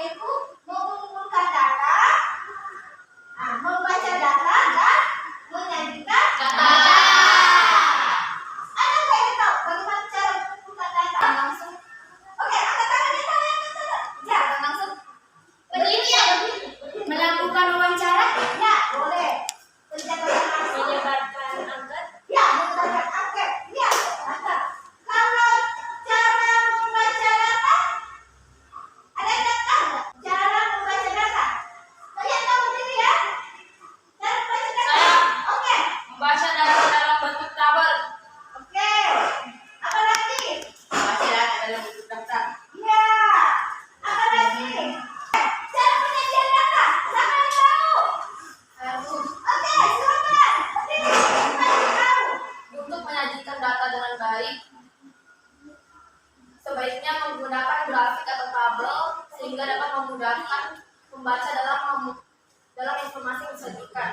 yaitu mengumpulkan data, membaca data, dan menyajikan data. Ada nggak yang tahu bagaimana cara mengumpulkan data? Langsung. Oke, angkat tangan yang tahu, angkat tangan. Ya, langsung. Penelitian, melakukan wawancara. Ya, boleh. Menyebarkan angket. Ya, menyebarkan angket. Ya, mantap. Kalau cara membaca data, ada yang tahu nggak? Cara membaca data. Kalian tahu sendiri ya? Cara membaca data. Oke. Membaca data dalam bentuk tabel. Oke. Apa lagi? Membaca data dalam bentuk daftar. Ya. Apa lagi? Cara penyajian data. Siapa yang tahu? Oke, silakan. Berdiri. Siapa yang tahu? Untuk menyajikan data dengan baik, sebaiknya menggunakan grafik atau tabel sehingga dapat memudahkan membaca dalam informasi yang disajikan.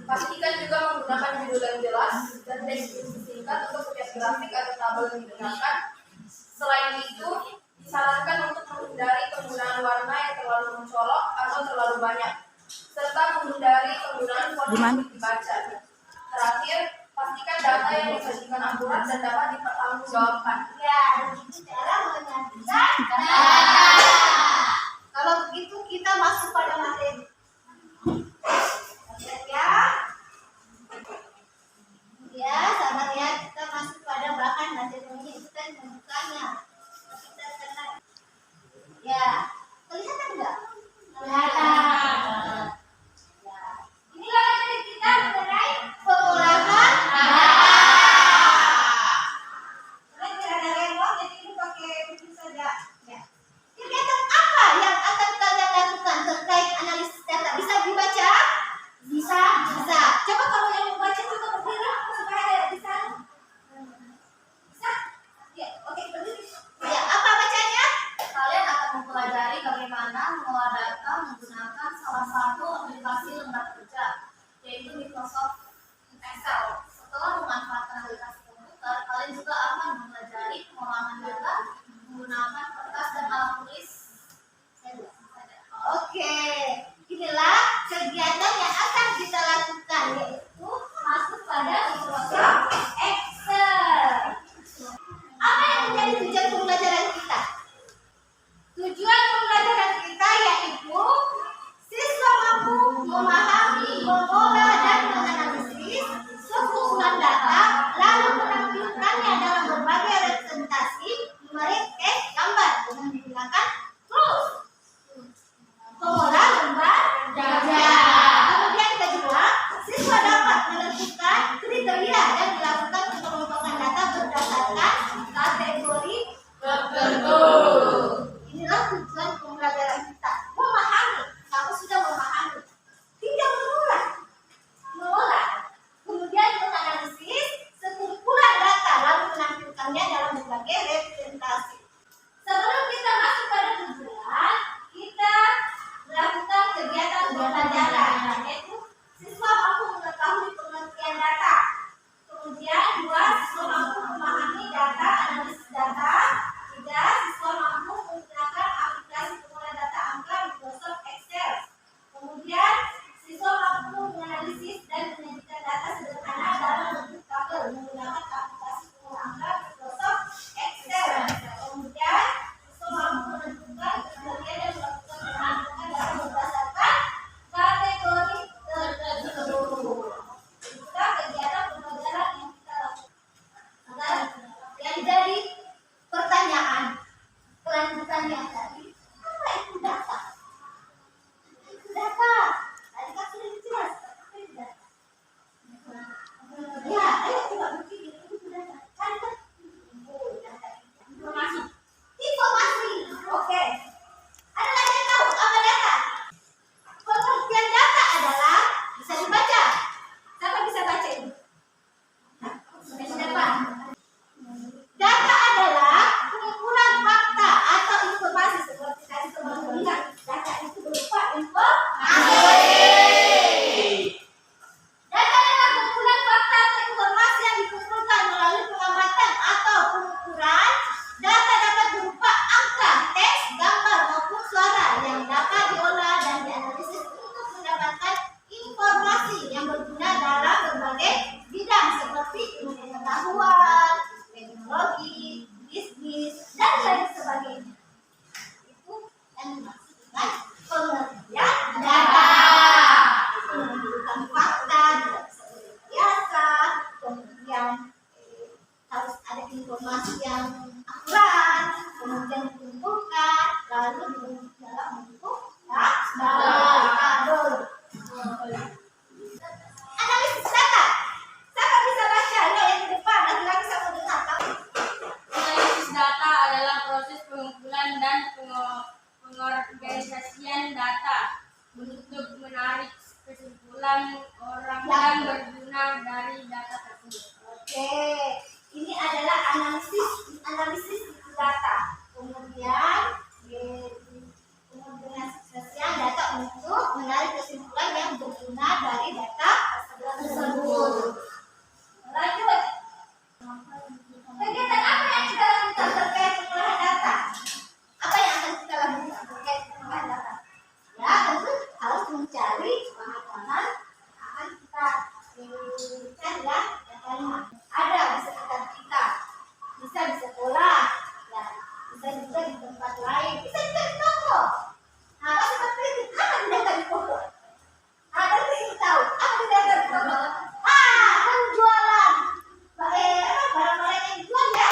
Pastikan juga menggunakan judul yang jelas dan deskripsi singkat untuk setiap grafik atau tabel yang digunakan. Selain itu, disarankan untuk menghindari penggunaan warna yang terlalu mencolok atau terlalu banyak, serta menghindari penggunaan font yang dibaca. Terakhir, pastikan data yang disajikan akurat dan dapat dipertanggungjawabkan. Ya, begitu cara menyajikan data. Kalau begitu kita masuk pada materi. Lihat ya. Ya, sahabat ya, kita masuk pada bahan materinya. Itu kan pembukanya. Kita kena. Ya, kelihatan enggak? Kelihatan. Ya. Inilah materi kita mengenai pengolahan data. Kalian tidak ada remote, jadi ini pakai buku saja. Ya. Kegiatan apa yang akan kalian lakukan terkait analisis data? Bisa dibaca? Bisa. Coba kalau yang membaca coba berdiri supaya ada bisa. Bisa? Ya, oke berdiri. Ya, apa bacanya? Kalian akan mempelajari bagaimana mengolah data menggunakan salah satu aplikasi lembar kerja, yaitu Microsoft Excel. Setelah memanfaatkan aplikasi komputer, kalian juga akan mempelajari pengolahan data menggunakan kertas dan alat tulis. Oke, inilah kegiatan yang akan kita lakukan, yaitu masuk pada Microsoft Excel. Apa yang menjadi tujuan pembelajaran kita? Tujuan pembelajaran kita yaitu siswa mampu memahami, mengolah, dan menganalisis sekumpulan data, lalu menampilkannya dalam berbagai representasi, numerik, teks, gambar dengan menggunakan tools pengolah lembar kerja. Kemudian kedua, siswa dapat menentukan kriteria dan melakukan pengelompokan data berdasarkan kategori tertentu. Inilah tujuan pembelajaran kita. Memahami. Kamu sudah memahami. Tidak mengolah. Kemudian menganalisis sekumpulan data lalu menampilkannya dalam berbagai representasi. Sebelum kita masuk pada lalu dibentuk dalam bentuk tabel. Analisis data. Siapa bisa baca? Ini yang di depan. Lagi-lagi saya mau dengar. Analisis data adalah proses pengumpulan dan pengorganisasian data untuk menarik kesimpulan orang yang berguna dari data tersebut. Oke, ini adalah analisis data. Kemudian pengorganisasian data untuk menarik kesimpulan yang berguna dari data tersebut. Lanjut. Kegiatan apa yang kita lakukan terkait pengolahan data? Apa yang akan kita lakukan terkait pengolahan data? Ya, tentu harus mencari bahan-bahan akan kita berikan ya datanya. Ada di sekitar kita, bisa di sekolah, ya, bisa juga di tempat lain, bisa juga di toko. Nah, seperti itu, apa di data di toko? Ada yang tahu, apa di data di toko? Penjualan. Barang-barang yang dijual ya,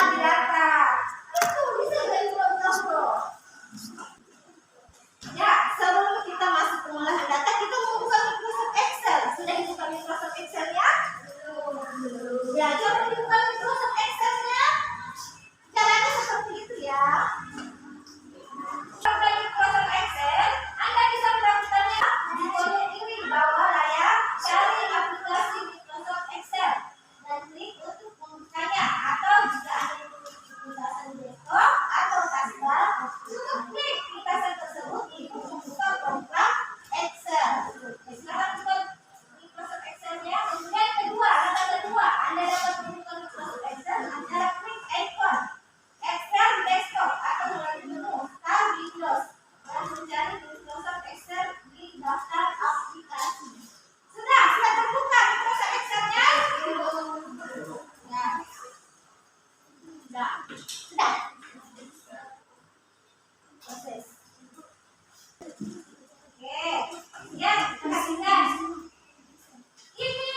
di data. Itu bisa dari toko. Ya, sebelum kita masuk pengolahan data, kita membuka Microsoft Excel. Sudah dibuka Microsoft Excel ya? Ya, coba dibuka Microsoft Excel-nya. Caranya seperti itu ya. Buka Microsoft Excel, Anda bisa melakukannya di bagian kiri bawah layar, cari aplikasi Microsoft Excel dan klik untuk membukanya. Atau jika Anda memiliki aplikasi desktop atau taskbar, cukup klik aplikasi tersebut untuk membuka program Excel. Silakan buka Microsoft Excel-nya. Kemudian langkah kedua, Anda dapat membuka Microsoft Excel dengan cara klik icon Excel desktop atau melalui menu Start Windows dan mencari Microsoft Excel di daftar aplikasi. Sudah terbuka Microsoft Excel-nya? Ya. Sudah. Proses. Oke, ya, kasihkan. Ini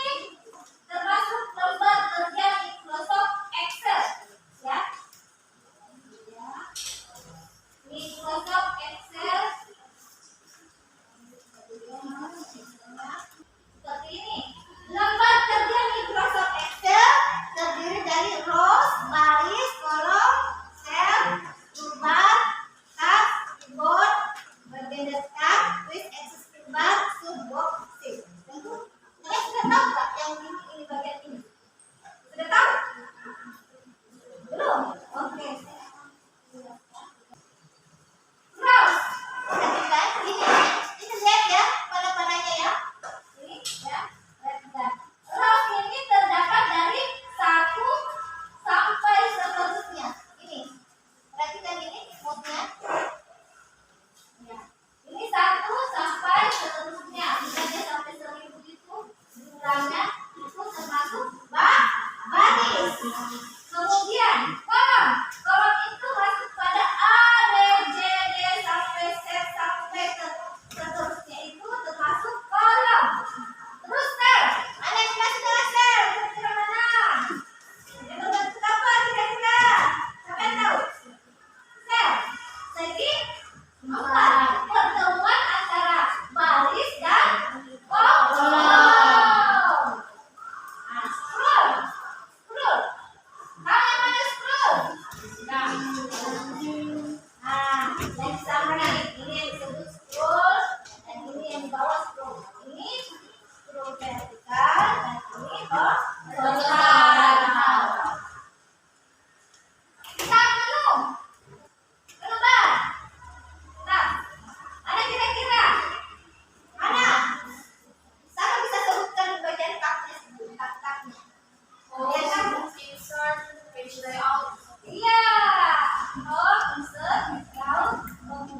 termasuk lembar kerja Microsoft Excel, ya. Microsoft Excel seperti ini. Lembar kerja Microsoft Excel terdiri dari rows, baris, kolom, sel, toolbar, tab, keyboard, bagian dekat, quick access toolbar, subbox, sheet. Tentu kalian sudah tahu nggak yang ini bagian ini? Sudah tahu? Belum? Oke. Rows. Perhatikan ini lihat ya panah-panahnya ya. Ini ya, perhatikan. Rows ini terdapat dari 1 sampai seterusnya. Ini. Perhatikan ini mode-nya. Ya. Ini 1 sampai seterusnya. Misalnya sampai 1000 itu jumlahnya itu termasuk baris. Kemudian kolom. Kolom itu masuk pada A, B, C, D sampai Z sampai seterusnya itu termasuk kolom. Terus sel. Mana yang masuk dalam sel? Kira-kira mana? Yang berbentuk apa kira-kira? Siapa yang tahu? Sel. Segi 4. Pertemuan antara baris dan kolom. Nah, scroll. Scroll. Tahu yang mana scroll? Nah, yang di sana ini yang disebut scroll dan ini yang di bawah scroll. Ini scroll vertikal dan ini horizontal. Kita belum keluar. Nah, mana kira-kira? Mana? Saya bisa sebutkan bagian tabnya, tab-tabnya. Ya kan? Insert, page layout. Iya. Oh, insert, layout, kemudian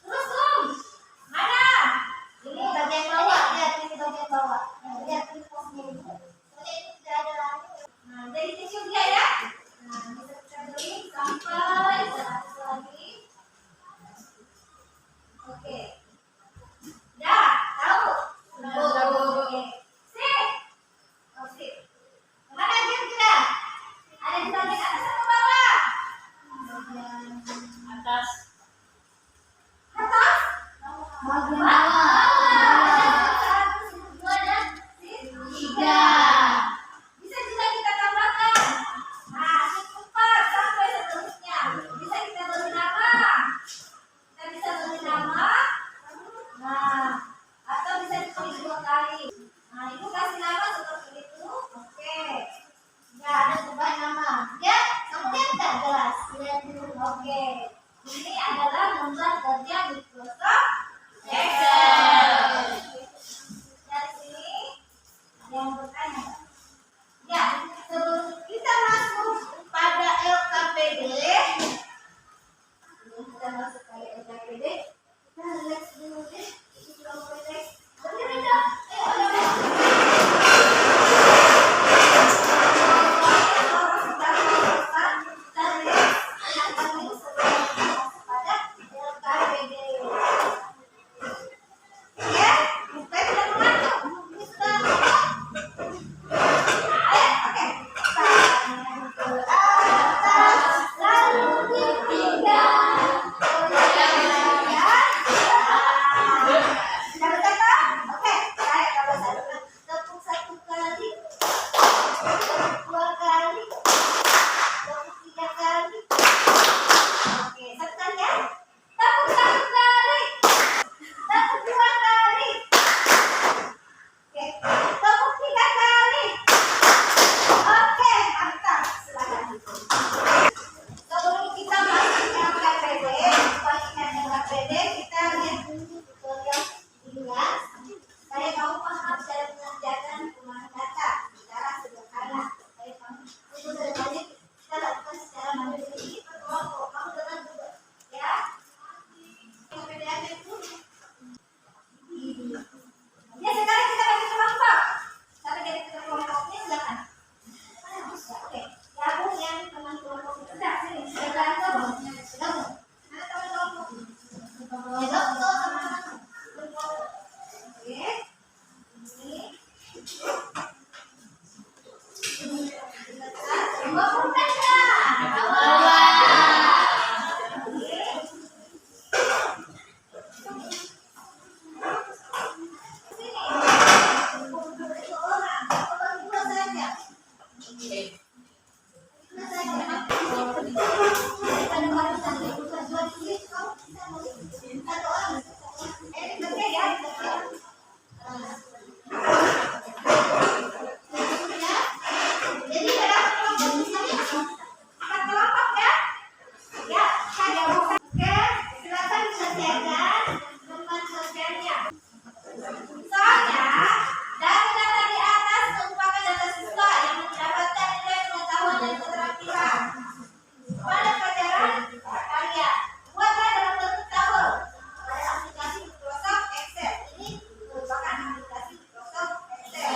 Terus dong. Mana? Ini bagian bawah, lihat ini bagian bawah. Lihat ini posnya ini. Soalnya ini tidak ada lagi. Nah, dari tisu dia ya. Nah, kita beri sampai 100 lagi. Oke. Dah, tahu? Tahu. Oke. Sip. Oh, sip. Mana dia sudah? Ada di bagian atas atau bawah? Bagian Atas. atas? Bagian bawah. Satu, dua, dan tiga. Bisa juga kita tambahkan. Nah, cepat sampai seterusnya. Bisa kita beri nama. Kita bisa beri nama. Nah, atau bisa ditulis 2 kali. Nah, ibu kasih nama seperti itu. Oke. Ya, ada ubah nama. Ya, kamu lihat nggak jelas? Lihat dulu. Oke. Ini adalah lembar kerja Microsoft Excel. Dari sini ada yang bertanya. Ya, sebelum kita masuk pada LKPD, kita masuk pada LKPD, kita relax dulu deh. Kita relax. Berdiri dong. Sebelum kita masuk ke LKPD, kita lihat dulu tutorial ini. Saya kamu paham cara mengerjakan pengolahan data secara sederhana. Saya kamu itu dari tadi kita lakukan secara mandiri. Kelompok kamu dengar juga, ya. LKPD itu. Ya sekarang kita bagi kelompok. Cara jadi kelompoknya silakan. Oke, gabung yang teman kelompok itu dah sini. Sudah gabung. Mana teman kelompok? Ya dokter teman-teman. Oke. Ini. Gabungkan dah. Oke. Sini. Satu orang. Orang dua saja. Soalnya dari data di atas merupakan data siswa yang mendapatkan nilai pengetahuan dan keterampilan pada pelajaran karya. Buatlah dalam bentuk tabel pada aplikasi Microsoft Excel. Ini merupakan aplikasi Microsoft Excel.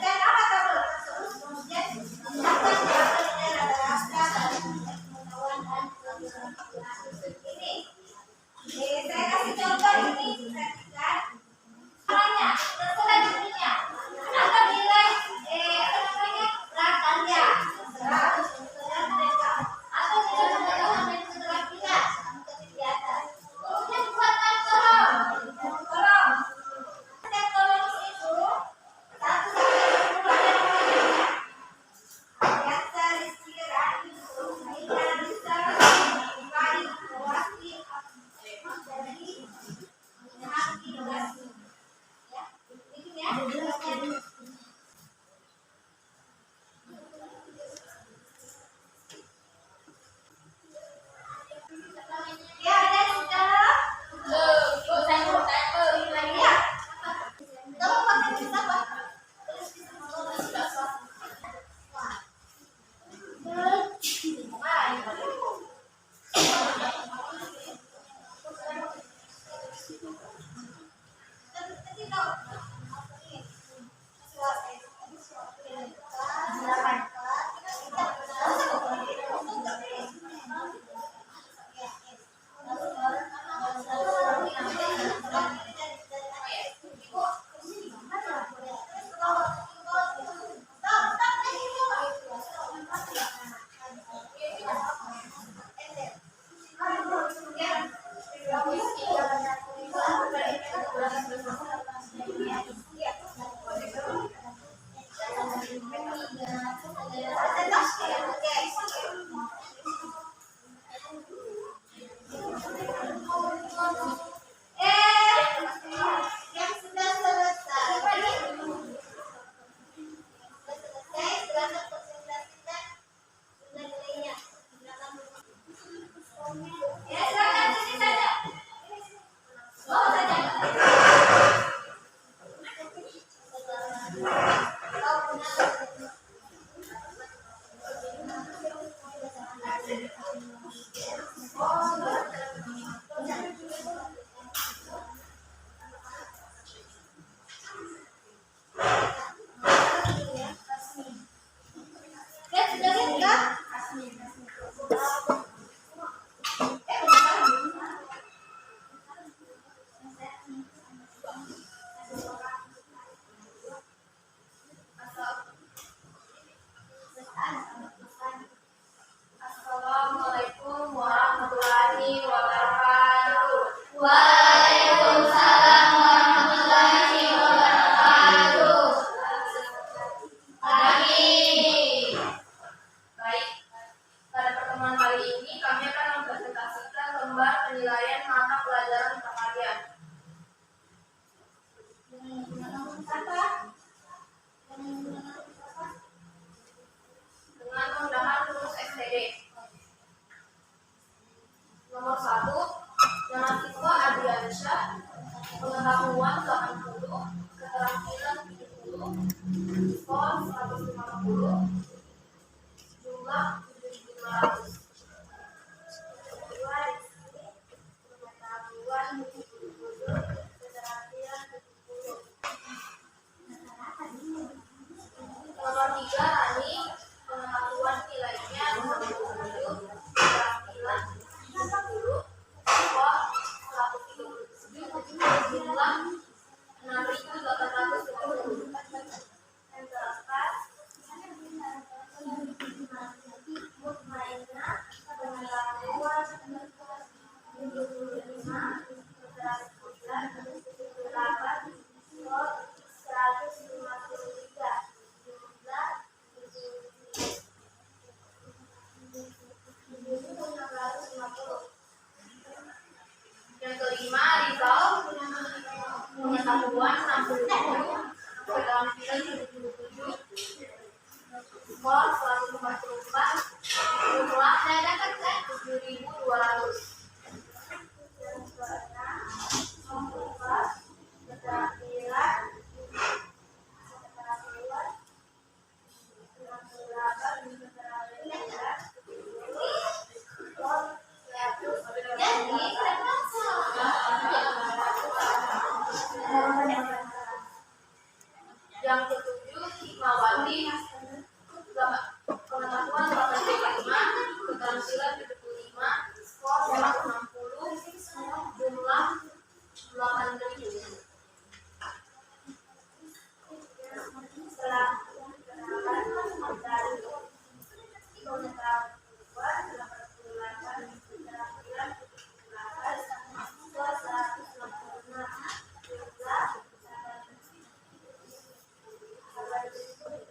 Dan nama tabel tersebut kemudian daftar tabel nilai rata-rata dan pengetahuan dan keterampilan. Ini, saya kasih contoh ini perhatikan. Namanya terserah judulnya atau nilai prakarya atau nilai pengetahuan dan keterampilan ketik di atas. Kemudian buatkan kolom. Setiap kolom itu 1 sampai 10 ada namanya. Biasa, Rizky, Rahim, Maika, Lisa, Baik, Wati, jadi Ya, silakan sini saja. Oh, saja. Lihat, sudah lihat enggak? Assalamualaikum warahmatullahi wabarakatuh. Waalaikumsalam warahmatullahi wabarakatuh. Pagi. Baik, pada pertemuan kali ini kami akan mempresentasikan lembar penilaian mata pelajaran prakarya. Dengan menggunakan rumus STD. Nomor 1, mahasiswa Adriansyah, pengetahuan 80, keterampilan 70, skor 150, jumlah 7.500. Kedua, pengetahuan 70, keterampilan 70. Nomor 3, Rani, pengetahuan nilainya 67, keterampilan 70, skor 137, jumlah 6.850. Yang keempat, Mutmainah, pengetahuan 75, keterampilan 78, skor 153, jumlah 7.650. Yang kelima, Rizal, pengetahuan 67, keterampilan 77, skor 144, jumlah 7.200. Yang keenam, Mufas, keterampilan 68, keterampilan 10, skor 100. Yang ketujuh, Hikmawati, pengetahuan 85, keterampilan 75, skor 160, jumlah 8.000. Setelah kenalan dari pengetahuan 88, keterampilan 17, skor 166, jumlah 8.000.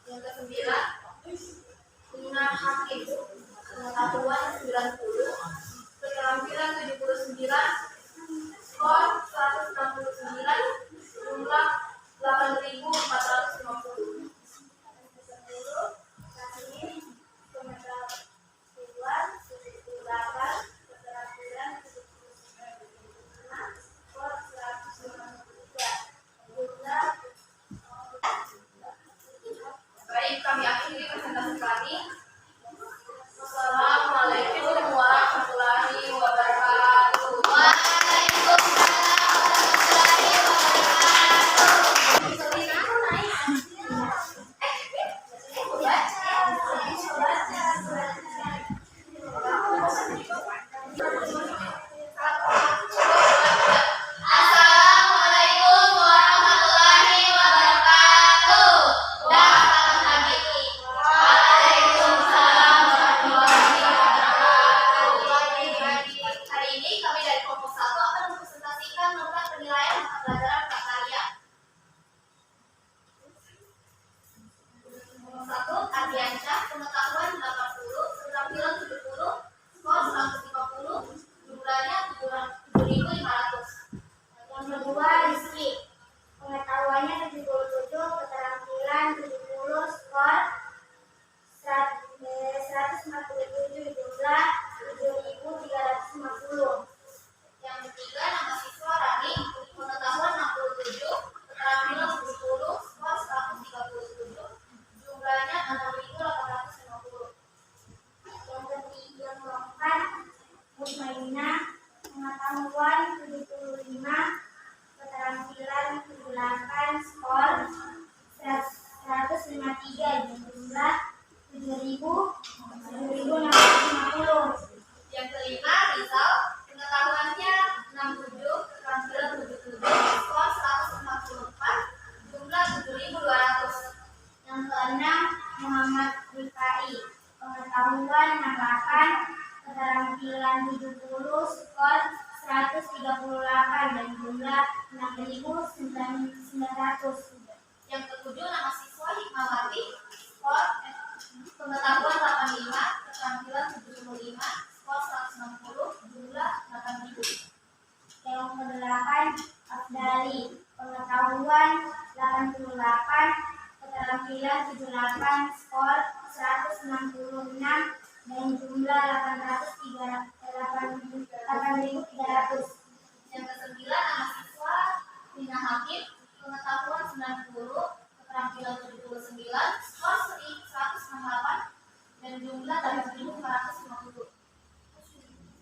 Yang kesembilan, Nina Hakim, pengetahuan 90, keterampilan 79, skor 169, jumlah 8.450. Yang ke-10, Kasmin, pengetahuan 78, keterampilan 79, skor 153, jumlah. Baik, kami akhiri presentasi kami. Wassalamualaikum warahmatullahi wabarakatuh. pengetahuan 75, keterampilan 78, skor 153, jumlah 7.650. Yang kelima, Rizal, pengetahuannya 67, keterampilan 77, skor 144, jumlah 7.200. Yang keenam, Muhammad Rifai, pengetahuan 68, keterampilan 70, skor 138 dan jumlah 6.900. Yang ketujuh, nama siswa Hikmawati, skor pengetahuan 85, keterampilan 75, skor 160, jumlah 8.000. Yang kedelapan, Afdali, pengetahuan 88, keterampilan 78, skor 166 dan jumlah 8.300. Yang kesembilan, nama siswa Rina Hakim, pengetahuan 90, keterampilan 79, skor 168 dan jumlah 8.450.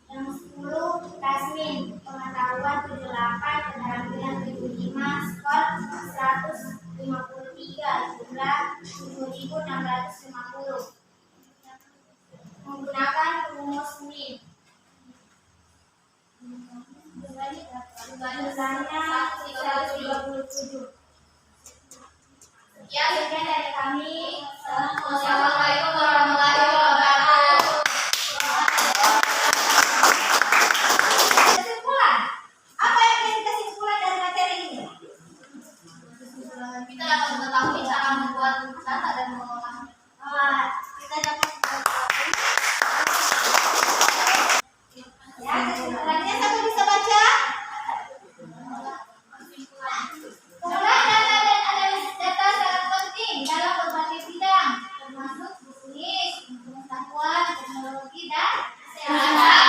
Yang 10, Tasmin, pengetahuan 78, keterampilan 75, skor 153, jumlah 7.650. Menggunakan rumus min. Jumlahnya 137. Ya, Sekian dari kami. Assalamualaikum warahmatullahi wabarakatuh. Kesimpulan. Apa yang menjadi kesimpulan dari materi ini? Kita dapat mengetahui cara membuat data dan mengolahnya. Kita dapat mengetahui. Ya, kesimpulannya satu bisa baca. Penggunaan data dan analisis data sangat penting dalam berbagai bidang, termasuk bisnis, pengetahuan, teknologi, dan kesehatan.